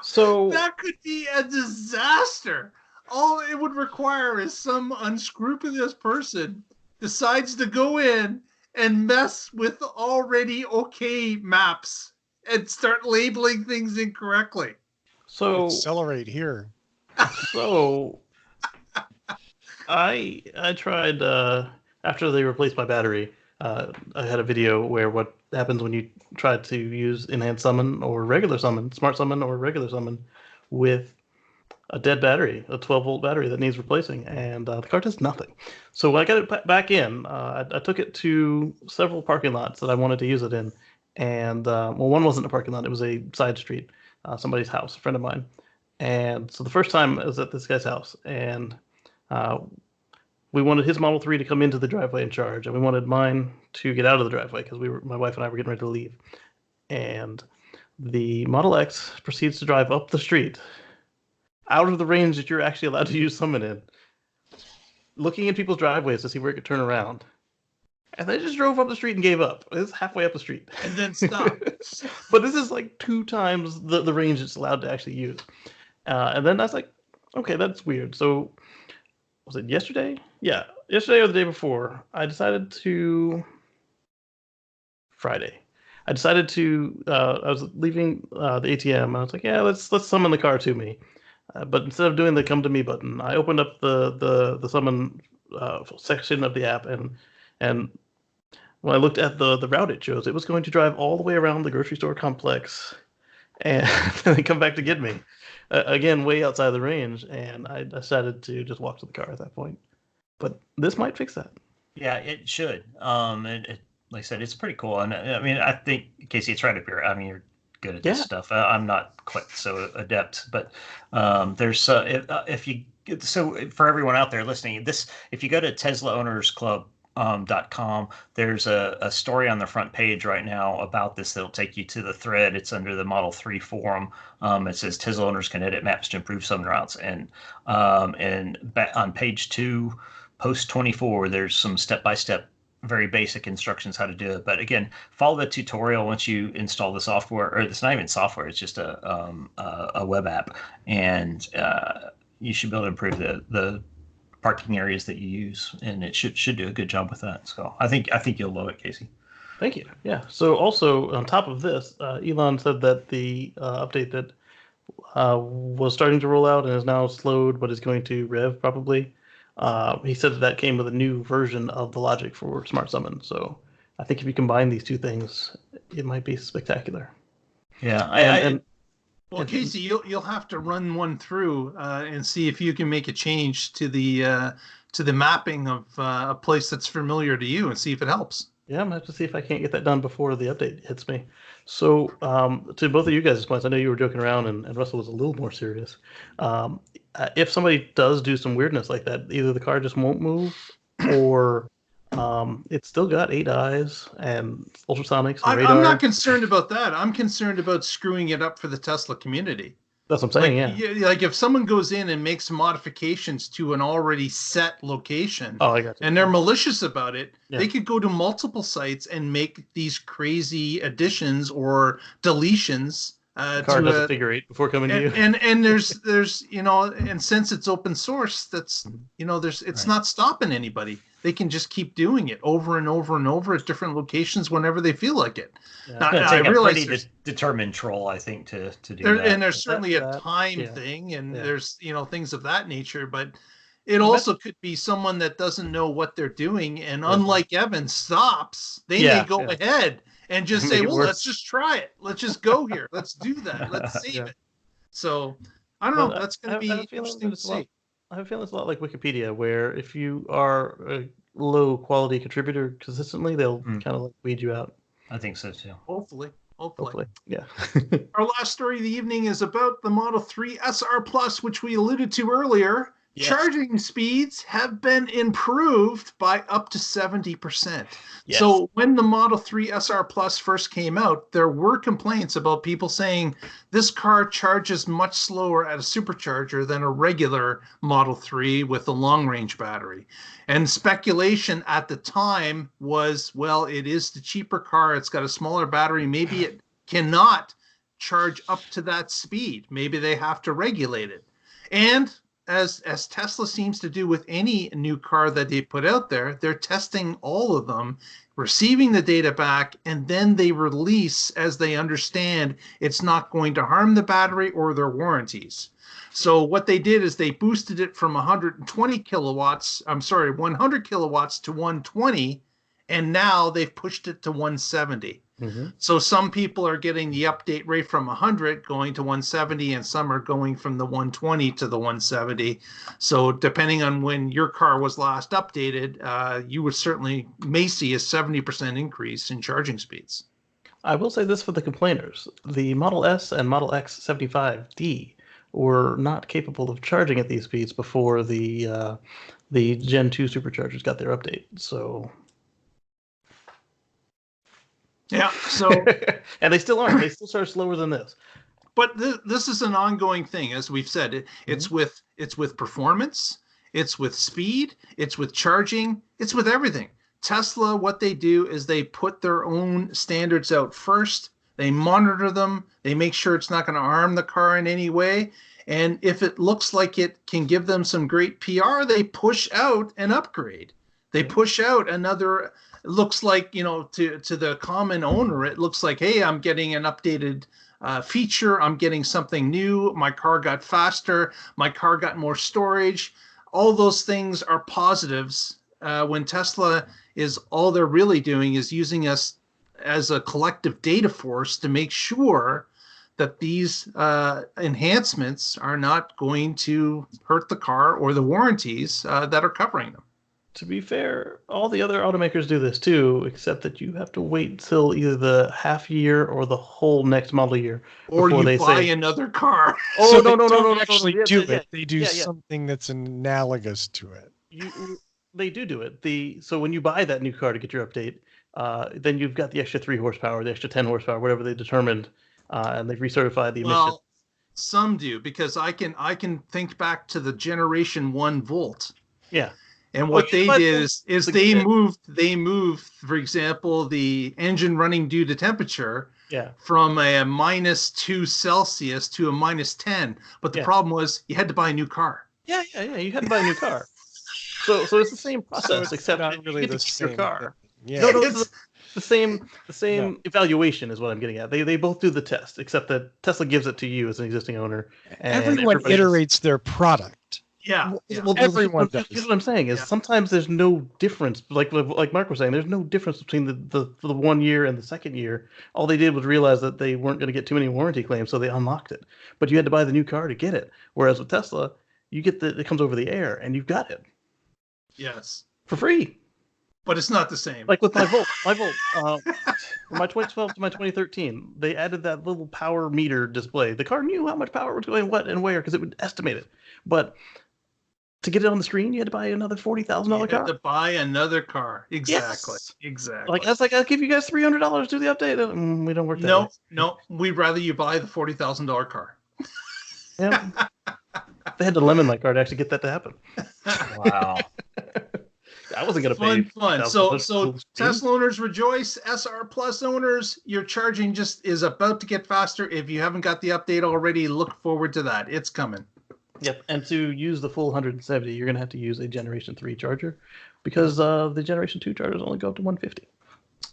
So that could be a disaster. All it would require is some unscrupulous person decides to go in and mess with already okay maps and start labeling things incorrectly. So accelerate here. So I tried after they replaced my battery. I had a video where what happens when you try to use enhanced summon or regular summon, smart summon or regular summon with a dead battery, a 12-volt battery that needs replacing, and the car does nothing. So when I got it back in, I took it to several parking lots that I wanted to use it in, And well, one wasn't a parking lot; it was a side street, somebody's house, a friend of mine. And so the first time I was at this guy's house, and we wanted his Model 3 to come into the driveway and charge, and we wanted mine to get out of the driveway because my wife and I were getting ready to leave. And the Model X proceeds to drive up the street, out of the range that you're actually allowed to use Summon in, looking in people's driveways to see where it could turn around. And they just drove up the street and gave up. It's halfway up the street. And then stopped. But this is like 2 times the range it's allowed to actually use. And then I was like, okay, that's weird. So, was it yesterday? Yeah, yesterday or the day before, I decided to... Friday. I decided to... I was leaving the ATM. And I was like, yeah, let's summon the car to me. But instead of doing the come to me button, I opened up the summon section of the app, and when I looked at the route it chose, it was going to drive all the way around the grocery store complex and then come back to get me. Again, way outside the range, and I decided to just walk to the car at that point. But this might fix that. Yeah, it should. Like I said, it's pretty cool. And I mean, I think, Casey, it's right up here. I mean, you're good at this stuff. I'm not quite so adept, but there's if you for everyone out there listening, if you go to TeslaOwnersClub.com, there's a story on the front page right now about this that'll take you to the thread. It's under the Model 3 forum. It says Tesla owners can edit maps to improve summon routes, and on page 2, post 24, there's some step-by-step, very basic instructions how to do it. But again, follow the tutorial once you install the software, or it's not even software, it's just a web app, and you should be able to improve the parking areas that you use, and it should do a good job with that. So I think you'll love it, Casey. Thank you. Yeah. So also on top of this, Elon said that the update that was starting to roll out and is now slowed, but is going to rev probably. He said that came with a new version of the logic for Smart Summon. So I think if you combine these two things, it might be spectacular. Yeah. Well, Casey, you'll have to run one through and see if you can make a change to the mapping of a place that's familiar to you and see if it helps. Yeah, I'm gonna have to see if I can't get that done before the update hits me. So, to both of you guys' points, I know you were joking around and Russell was a little more serious. If somebody does do some weirdness like that, either the car just won't move, or it's still got 8 eyes and ultrasonics and radar. I'm not concerned about that. I'm concerned about screwing it up for the Tesla community. That's what I'm saying, Like if someone goes in and makes modifications to an already set location, I got you. And they're malicious about it, they could go to multiple sites and make these crazy additions or deletions. The car does a figure 8 before coming to you. And there's and since it's open source, that's it's not stopping anybody. They can just keep doing it over and over and over at different locations whenever they feel like it. Yeah. Now, I realize pretty determined troll, I think, to do that. And there's certainly a time thing, and there's things of that nature, but it also could be someone that doesn't know what they're doing, and unlike Evan, stops. They may go ahead and just say, well, let's just try it. Let's just go here. Let's do that. Let's save it. So I don't know. That's going to be interesting to see. I have a feeling it's a lot like Wikipedia, where if you are a low quality contributor consistently, they'll kind of like weed you out. I think so too. Hopefully. Yeah. Our last story of the evening is about the Model 3 SR Plus, which we alluded to earlier. Yes. Charging speeds have been improved by up to 70%. Yes. So when the Model 3 SR Plus first came out, there were complaints about people saying this car charges much slower at a supercharger than a regular Model 3 with a long-range battery. And speculation at the time was, well, it is the cheaper car. It's got a smaller battery. Maybe it cannot charge up to that speed. Maybe they have to regulate it. And as Tesla seems to do with any new car that they put out there, they're testing all of them, receiving the data back, and then they release as they understand it's not going to harm the battery or their warranties. So what they did is they boosted it from 100 kilowatts to 120, and now they've pushed it to 170. Mm-hmm. So some people are getting the update rate from 100 going to 170, and some are going from the 120 to the 170. So depending on when your car was last updated, you would certainly may see a 70% increase in charging speeds. I will say this for the complainers: the Model S and Model X 75D were not capable of charging at these speeds before the Gen 2 superchargers got their update. So Yeah. So and they still aren't. They still charge slower than this. but this is an ongoing thing, as we've said. It's with performance, it's with speed, it's with charging, it's with everything. Tesla, what they do is they put their own standards out first. They monitor them. They make sure it's not going to harm the car in any way. And if it looks like it can give them some great PR, they push out an upgrade. They push out another. It looks like, to the common owner, it looks like, hey, I'm getting an updated feature. I'm getting something new. My car got faster. My car got more storage. All those things are positives. When Tesla is all they're really doing is using us as a collective data force to make sure that these enhancements are not going to hurt the car or the warranties that are covering them. To be fair, all the other automakers do this too, except that you have to wait till either the half year or the whole next model year or before you they buy say, another car. "Oh So no, they no, no, don't no, no, actually no, do yeah, it. They do something that's analogous to it. They do it. So when you buy that new car to get your update, then you've got the extra 3 horsepower, the extra 10 horsepower, whatever they determined, and they've recertified the emission. Well, some do, because I can think back to the Generation 1 Volt. Yeah. And what they did is they moved, for example, the engine running due to temperature from a -2 Celsius to a -10. But the problem was you had to buy a new car. Yeah. You had to buy a new car. So it's the same process, it's except not really the your same car. Yeah. No, it's the same evaluation is what I'm getting at. They both do the test, except that Tesla gives it to you as an existing owner. And everyone iterates their product. Yeah. Well, everyone does. Here's what I'm saying is sometimes there's no difference. Like Mark was saying, there's no difference between the 1 year and the second year. All they did was realize that they weren't going to get too many warranty claims, so they unlocked it. But you had to buy the new car to get it. Whereas with Tesla, you get it comes over the air and you've got it. Yes. For free. But it's not the same. Like with my Volt, from my 2012 to my 2013, they added that little power meter display. The car knew how much power was going what and where because it would estimate it. But to get it on the screen, you had to buy another $40,000 car. You had to buy another car. Exactly. Yes. Exactly. Like, I was like, I'll give you guys $300 to do the update. We don't work that way. No. We'd rather you buy the $40,000 car. Yeah. They had to lemon my car to actually get that to happen. Wow. I wasn't going to pay. Fun. So Tesla owners rejoice. SR Plus owners, your charging just is about to get faster. If you haven't got the update already, look forward to that. It's coming. Yep, and to use the full 170, you're going to have to use a Generation 3 charger because the Generation 2 chargers only go up to 150.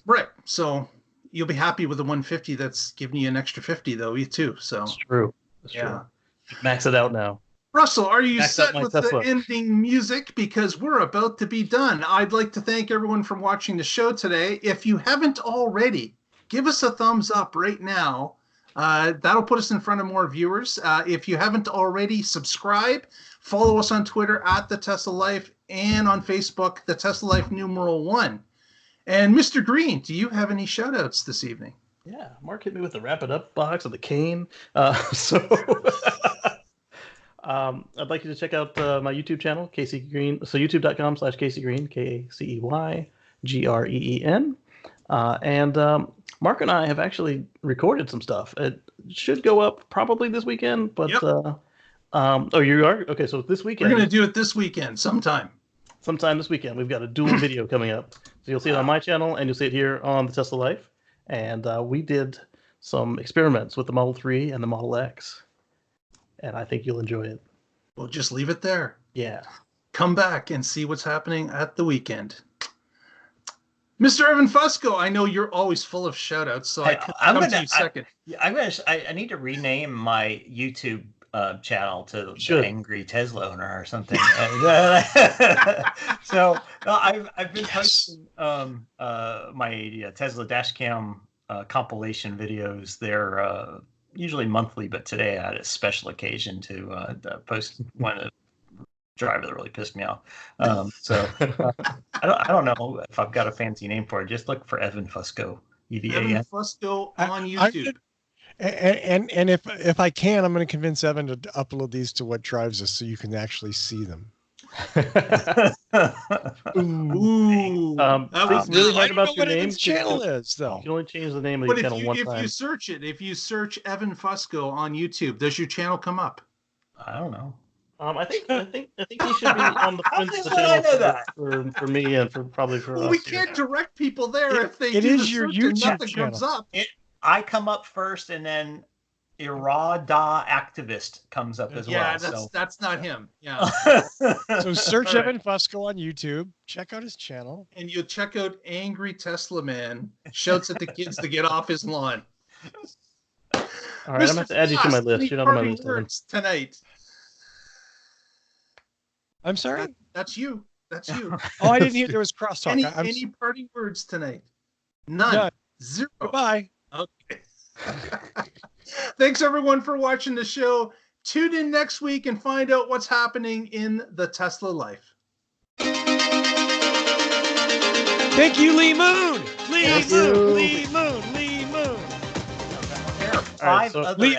Right. So you'll be happy with the 150 that's giving you an extra 50, though, too. So That's true. Max it out now. Russell, are you Max set with the ending music? Because we're about to be done. I'd like to thank everyone for watching the show today. If you haven't already, give us a thumbs up right now. That'll put us in front of more viewers. If you haven't already, subscribe. Follow us on Twitter at The Tesla Life and on Facebook, The Tesla Life #1. And Mr. Green, do you have any shout outs this evening? Yeah, Mark hit me with the Wrap It Up box of the cane. I'd like you to check out my YouTube channel, Casey Green. So youtube.com/Casey Green, KACEYGREEN. And Mark and I have actually recorded some stuff. It should go up probably this weekend, but you are? Okay, so this weekend. We're going to do it this weekend sometime. Sometime this weekend. We've got a dual video coming up. So you'll see it on my channel and you'll see it here on the Tesla Life. And we did some experiments with the Model 3 and the Model X. And I think you'll enjoy it. We'll just leave it there. Yeah. Come back and see what's happening at the weekend. Mr. Evan Fusco, I know you're always full of shout-outs, so I'm going to you second. I need to rename my YouTube channel to the Angry Tesla Owner or something. So I've been posting my Tesla Dashcam compilation videos. They're usually monthly, but today I had a special occasion to post one driver that really pissed me off. I don't know if I've got a fancy name for it. Just look for Evan Fusco EVAN. Fusco on I'm YouTube. And if I can, I'm going to convince Evan to upload these to What Drives Us so you can actually see them. Ooh. Think really hard I don't know about your what name. Evan's channel is, though. You can only change the name of But your channel one if time. you search it, if you search Evan Fusco on YouTube, does your channel come up? I don't know. I think he should be on the front of the How did I know channel for me and probably for Well, us. we can't direct people there if they It do is the your search and YouTube nothing channel. comes up. I come up first, and then Irada Activist comes up as Yeah, well. that's not him. Yeah. So search All right. Evan Fusco on YouTube. Check out his channel. And you'll check out Angry Tesla Man shouts at the kids to get off his lawn. All right, I'm going to have to add you to my list. You're not on my list. Words tonight. I'm sorry? That's you. That's you. Oh, I didn't hear there was crosstalk. Any parting words tonight? None. None. Zero. Goodbye. Okay. Thanks everyone for watching the show. Tune in next week and find out what's happening in the Tesla life. Thank you, Lee Moon. Lee Moon. you. Lee Moon. Lee Moon. There are 5 so- other Lee Moon.